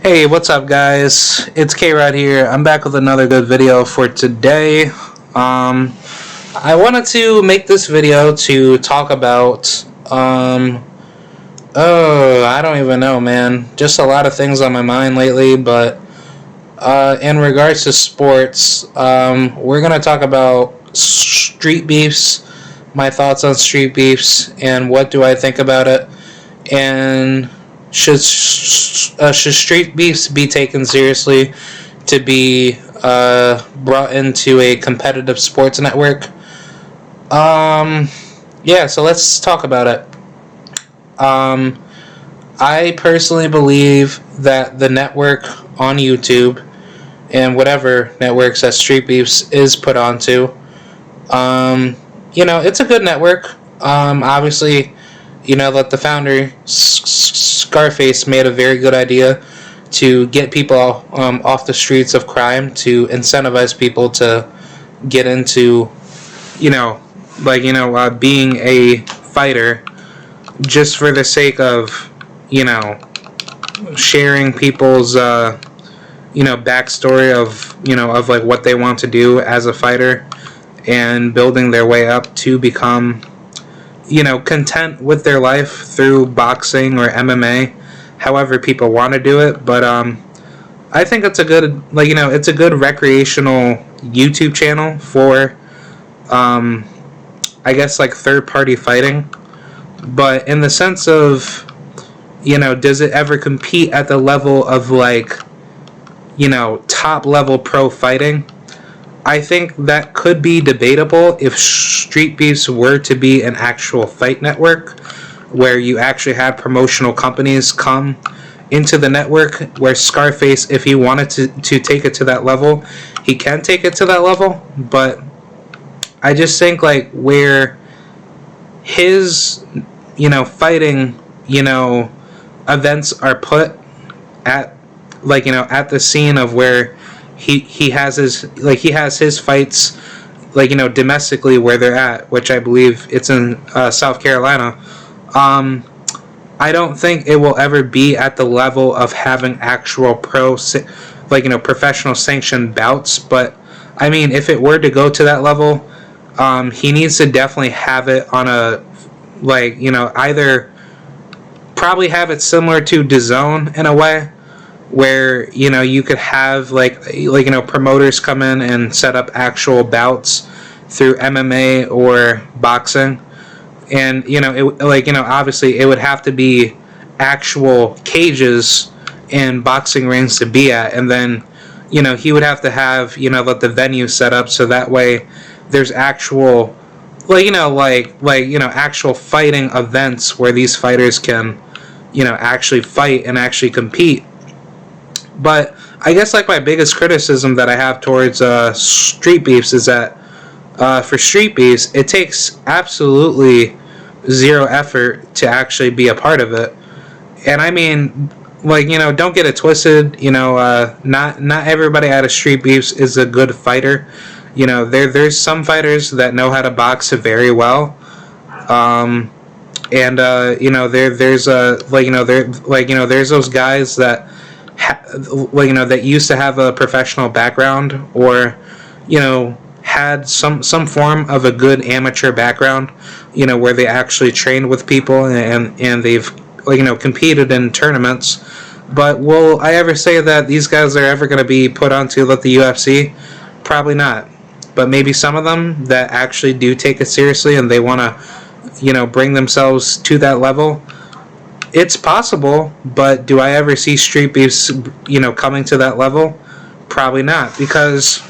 Hey, what's up guys? It's Krod here. I'm back with another good video for today. I wanted to make this video to talk about, I don't even know, man. Just a lot of things on my mind lately, but, in regards to sports, we're gonna talk about StreetBeefs, my thoughts on StreetBeefs, and what do I think about it, and should StreetBeefs be taken seriously to be brought into a competitive sports network? Yeah, so let's talk about it. I personally believe that the network on YouTube and whatever networks that StreetBeefs is put onto, it's a good network. Obviously, that the founder, Scarface, made a very good idea to get people off the streets of crime, to incentivize people to get into, being a fighter, just for the sake of, sharing people's, backstory of, of like what they want to do as a fighter, and building their way up to become, content with their life through boxing or MMA, however people want to do it. But I think it's a good, it's a good recreational YouTube channel for, I guess, like third-party fighting. But in the sense of, does it ever compete at the level of, like, top-level pro fighting? I think that could be debatable if StreetBeefs were to be an actual fight network, where you actually had promotional companies come into the network, where Scarface, if he wanted to take it to that level, he can take it to that level. But I just think, like, where his, fighting, events are put at, like, at the scene of where he has his fights, like, domestically, where they're at, which I believe it's in South Carolina. I don't think it will ever be at the level of having actual professional sanctioned bouts. But I mean, if it were to go to that level, he needs to definitely have it on a, either probably have it similar to DAZN in a way, where you could have promoters come in and set up actual bouts through MMA or boxing, and obviously it would have to be actual cages and boxing rings to be at, and then he would have to have the venue set up so that way there's actual actual fighting events where these fighters can actually fight and actually compete. But I guess, like, my biggest criticism that I have towards StreetBeefs is that for StreetBeefs, it takes absolutely zero effort to actually be a part of it. And I mean, don't get it twisted. Not everybody out of StreetBeefs is a good fighter. There's some fighters that know how to box very well. There's those guys that that used to have a professional background, or had some form of a good amateur background, where they actually trained with people, and they've competed in tournaments. But will I ever say that these guys are ever going to be put onto the UFC? Probably not. But maybe some of them that actually do take it seriously and they want to bring themselves to that level, it's possible. But do I ever see StreetBeefs coming to that level? Probably not, because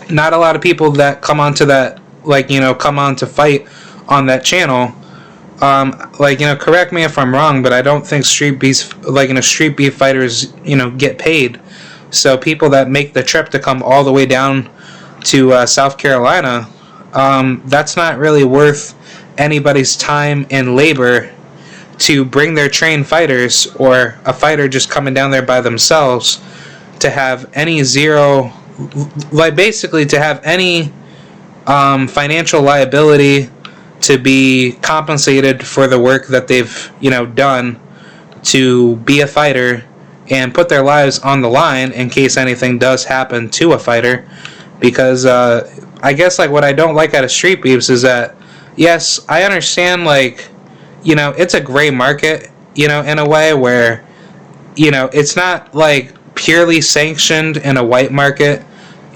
not a lot of people that come onto that, come on to fight on that channel, correct me if I'm wrong, but I don't think StreetBeefs, Street Beef fighters, get paid. So people that make the trip to come all the way down to South Carolina, that's not really worth anybody's time and labor to bring their trained fighters, or a fighter just coming down there by themselves, to have any basically to have any financial liability to be compensated for the work that they've done to be a fighter and put their lives on the line in case anything does happen to a fighter. Because I guess like what I don't like out of Street Beefs is that, yes, I understand, like, you know, it's a gray market, you know, in a way where, you know, it's not like purely sanctioned in a white market,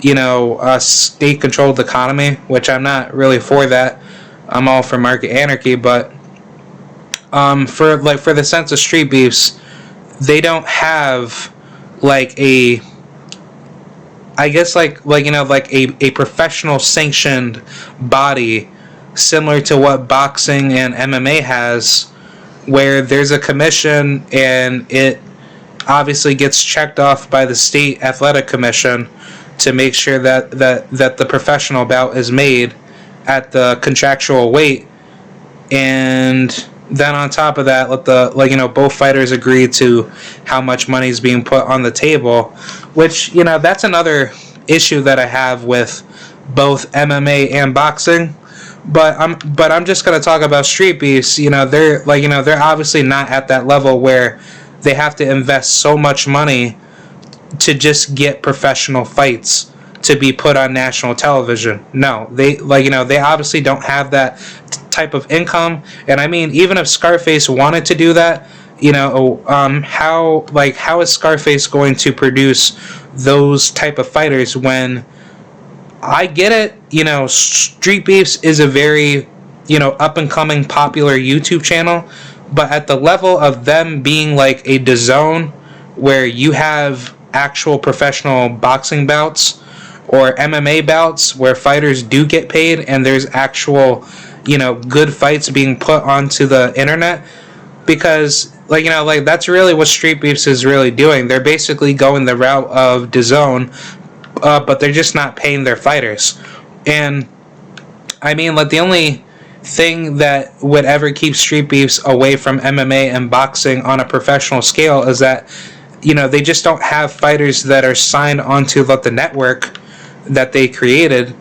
you know, a state controlled economy, which I'm not really for that. I'm all for market anarchy, but for the sense of Street Beefs, they don't have like a, I guess like you know, like a professional sanctioned body similar to what boxing and MMA has, where there's a commission and it obviously gets checked off by the state athletic commission to make sure that the professional bout is made at the contractual weight, and then on top of that, let the, like, you know, both fighters agree to how much money is being put on the table, which, you know, that's another issue that I have with both MMA and boxing. But I'm just gonna talk about Street Beefs. You know, they're like, you know, they're obviously not at that level where they have to invest so much money to just get professional fights to be put on national television. No, they, like, you know, they obviously don't have that type of income. And I mean, even if Scarface wanted to do that, you know, how is Scarface going to produce those type of fighters when, I get it, you know, Street Beefs is a very, you know, up and coming popular YouTube channel, but at the level of them being like a DAZN where you have actual professional boxing bouts or MMA bouts where fighters do get paid and there's actual, you know, good fights being put onto the internet, because, like, you know, like, that's really what Street Beefs is really doing. They're basically going the route of DAZN, but they're just not paying their fighters. And I mean, like, the only thing that would ever keep Street Beefs away from MMA and boxing on a professional scale is that, you know, they just don't have fighters that are signed onto the network that they created.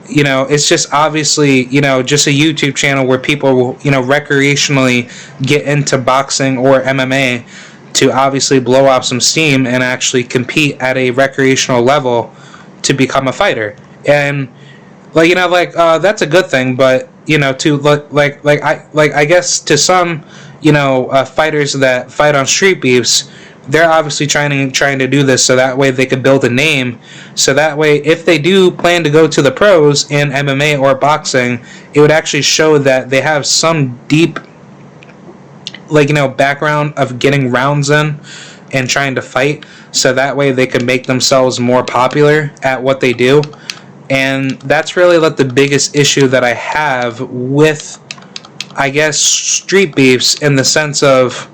You know, it's just obviously, you know, just a YouTube channel where people will, you know, recreationally get into boxing or MMA to obviously blow off some steam and actually compete at a recreational level to become a fighter. And, like, you know, like, that's a good thing, but, you know, to I guess to some, you know, fighters that fight on Street Beefs, they're obviously trying to do this so that way they could build a name, so that way if they do plan to go to the pros in MMA or boxing, it would actually show that they have some deep, like, you know, background of getting rounds in and trying to fight, so that way they can make themselves more popular at what they do. And that's really like the biggest issue that I have with, I guess, Street Beefs, in the sense of,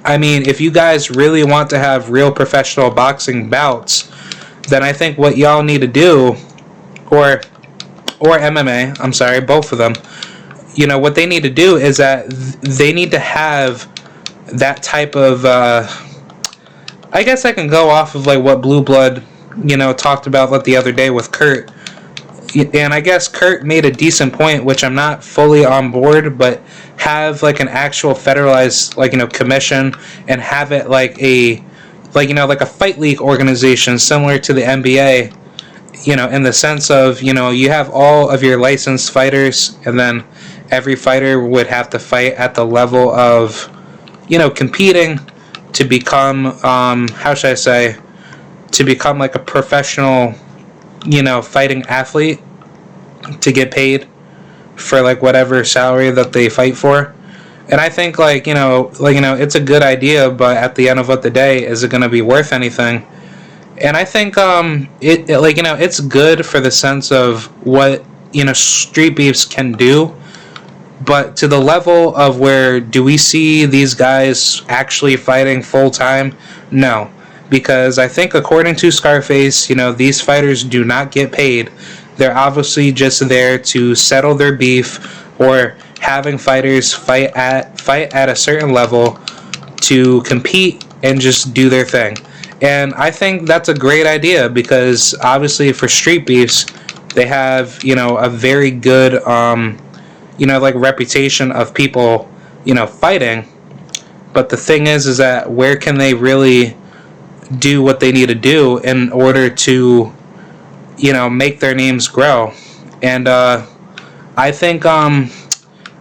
I mean, if you guys really want to have real professional boxing bouts, then I think what y'all need to do, or MMA, I'm sorry, both of them, you know, what they need to do is that they need to have that type of, I guess I can go off of like what Blue Blood, you know, talked about like the other day with Kurt. And I guess Kurt made a decent point, which I'm not fully on board, but have like an actual federalized, like, you know, commission, and have it like a, like, you know, like a fight league organization similar to the NBA, you know, in the sense of, you know, you have all of your licensed fighters, and then every fighter would have to fight at the level of, you know, competing to become, how should I say, to become like a professional, you know, fighting athlete, to get paid for like whatever salary that they fight for. And I think, like, you know, it's a good idea, but at the end of the day, is it going to be worth anything? And I think it like, you know, it's good for the sense of what, you know, Street Beefs can do, but to the level of where do we see these guys actually fighting full time? No. Because I think, according to Scarface, you know, these fighters do not get paid. They're obviously just there to settle their beef, or having fighters fight at a certain level to compete and just do their thing. And I think that's a great idea, because obviously for Street Beefs, they have, you know, a very good, you know, like, reputation of people, you know, fighting. But the thing is that where can they really do what they need to do in order to, make their names grow? And I think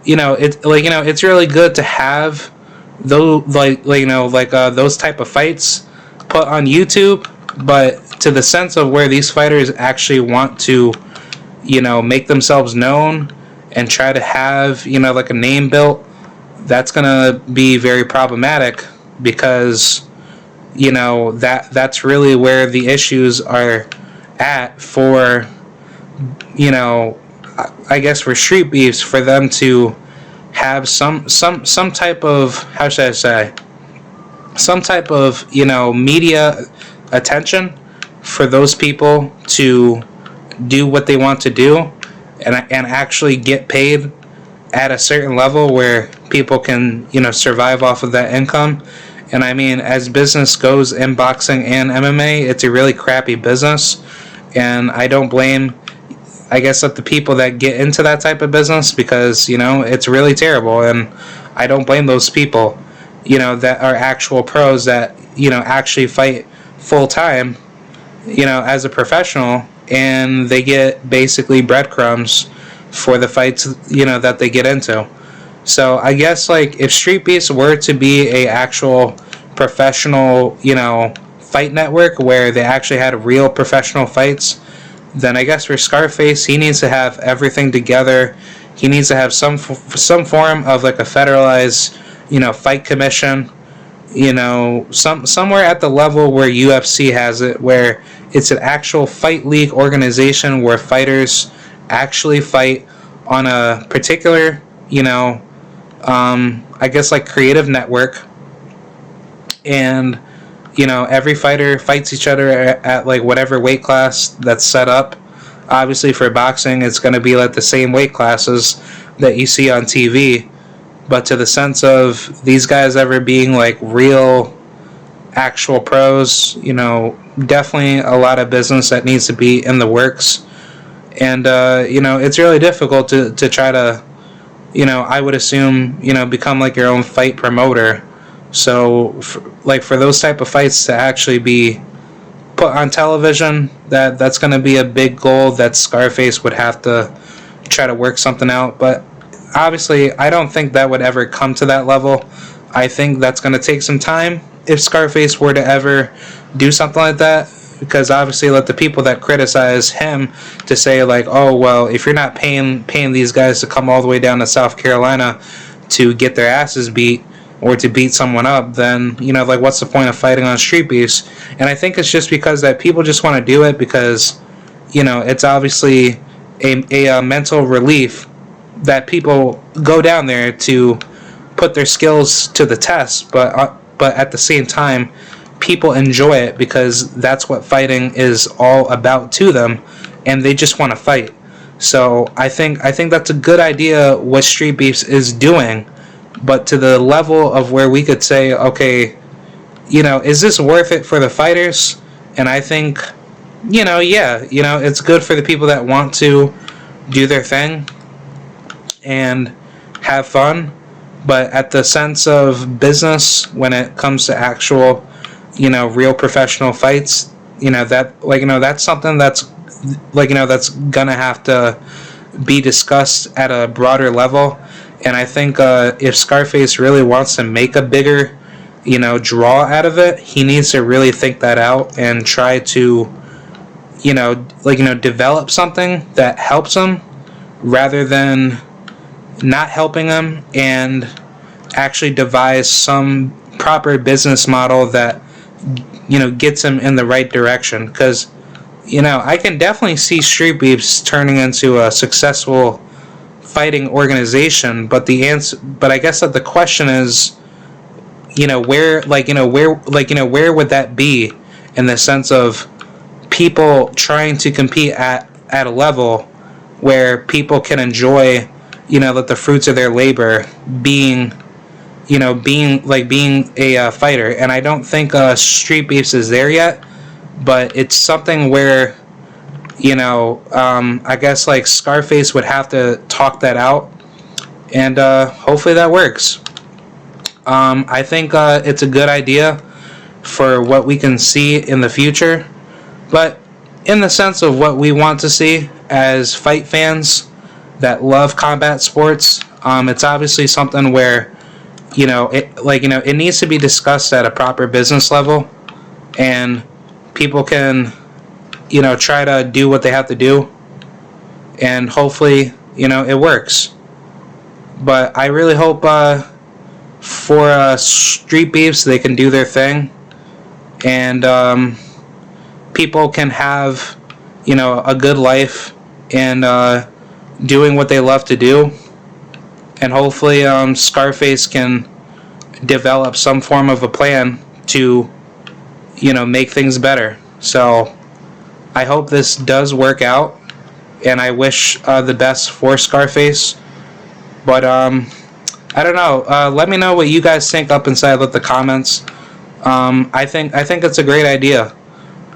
it's really good to have those those type of fights put on YouTube, but to the sense of where these fighters actually want to, make themselves known and try to have, like a name built, that's gonna be very problematic, because that's really where the issues are at for, I guess for StreetBeefs, for them to have some type of, how should I say, some type of media attention for those people to do what they want to do, and actually get paid at a certain level where people can survive off of that income. And I mean, as business goes in boxing and MMA, it's a really crappy business, and I don't blame, I guess, the people that get into that type of business, because it's really terrible, and I don't blame those people that are actual pros that actually fight full time as a professional, and they get basically breadcrumbs for the fights that they get into. So I guess, like, if StreetBeefs were to be a actual professional fight network where they actually had real professional fights, then I guess for Scarface, he needs to have everything together. He needs to have some form of like a federalized fight commission, somewhere at the level where UFC has it, where it's an actual fight league organization where fighters actually fight on a particular I guess like creative network, and every fighter fights each other at like whatever weight class that's set up. Obviously for boxing, it's going to be like the same weight classes that you see on TV, but to the sense of these guys ever being like real actual pros, definitely a lot of business that needs to be in the works. And it's really difficult to try to I would assume become like your own fight promoter. So for those type of fights to actually be put on television, that's going to be a big goal that Scarface would have to try to work something out. But obviously I don't think that would ever come to that level. I think that's going to take some time if Scarface were to ever do something like that, because obviously let the people that criticize him to say like, oh well, if you're not paying these guys to come all the way down to South Carolina to get their asses beat or to beat someone up, then like what's the point of fighting on StreetBeefs? And I think it's just because that people just want to do it because it's obviously a mental relief that people go down there to put their skills to the test, but at the same time people enjoy it because that's what fighting is all about to them, and they just want to fight. So I think that's a good idea what StreetBeefs is doing, but to the level of where we could say, okay, is this worth it for the fighters? And I think, it's good for the people that want to do their thing and have fun, but at the sense of business, when it comes to actual real professional fights, that's something that's that's gonna have to be discussed at a broader level. And I think if Scarface really wants to make a bigger draw out of it, he needs to really think that out and try to develop something that helps him rather than not helping him, and actually devise some proper business model that gets him in the right direction. Because I can definitely see StreetBeefs turning into a successful fighting organization, but I guess that the question is, where would that be, in the sense of people trying to compete at a level where people can enjoy that the fruits of their labor being a fighter. And I don't think StreetBeefs is there yet, but it's something where I guess like Scarface would have to talk that out, and hopefully that works. I think it's a good idea for what we can see in the future, but in the sense of what we want to see as fight fans that love combat sports, it's obviously something where, it needs to be discussed at a proper business level, and people can, try to do what they have to do, and hopefully, it works. But I really hope for StreetBeefs, they can do their thing, and people can have, a good life and doing what they love to do, and hopefully Scarface can develop some form of a plan to, make things better. So I hope this does work out, and I wish the best for Scarface. But I don't know. Let me know what you guys think up inside of the comments. I think it's a great idea.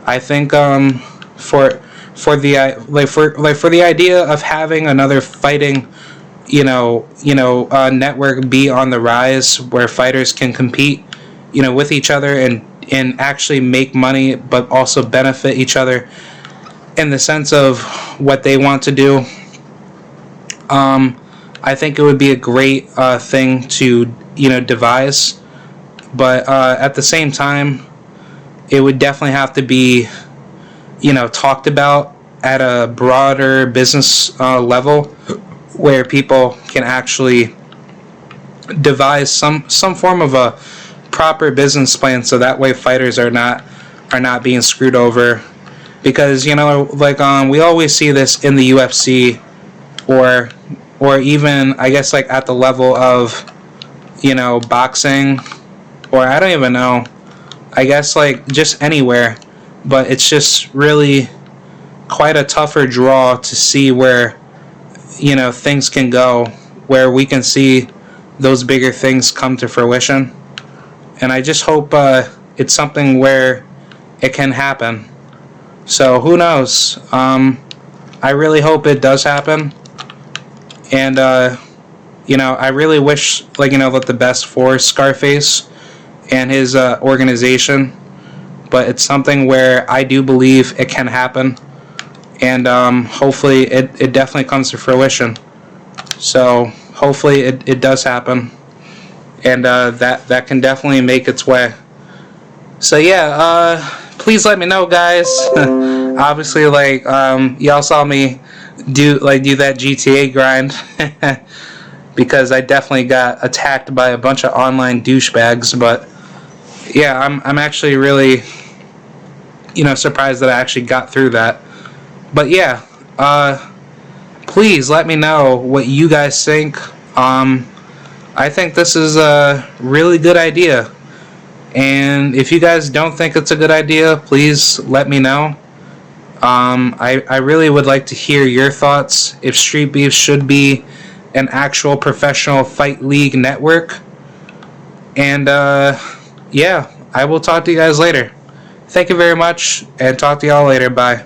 I think for the idea of having another fighting, network be on the rise, where fighters can compete, with each other and actually make money, but also benefit each other in the sense of what they want to do. I think it would be a great thing to devise, but at the same time, it would definitely have to be talked about at a broader business level, where people can actually devise some form of a proper business plan, so that way fighters are not being screwed over. Because we always see this in the UFC, or even I guess at the level of boxing, or I don't even know, I guess just anywhere, but it's just really quite a tougher draw to see where things can go, where we can see those bigger things come to fruition. And I just hope it's something where it can happen. So who knows? I really hope it does happen. And I really wish that the best for Scarface and his organization. But it's something where I do believe it can happen, and hopefully it definitely comes to fruition. So hopefully it does happen, and that can definitely make its way. So yeah, please let me know, guys. Obviously, y'all saw me do that GTA grind because I definitely got attacked by a bunch of online douchebags. But yeah, I'm actually really surprised that I actually got through that. But yeah, please let me know what you guys think. I think this is a really good idea, and if you guys don't think it's a good idea, please let me know. I really would like to hear your thoughts, if StreetBeefs should be an actual professional fight league network. And yeah, I will talk to you guys later. Thank you very much, and talk to y'all later. Bye.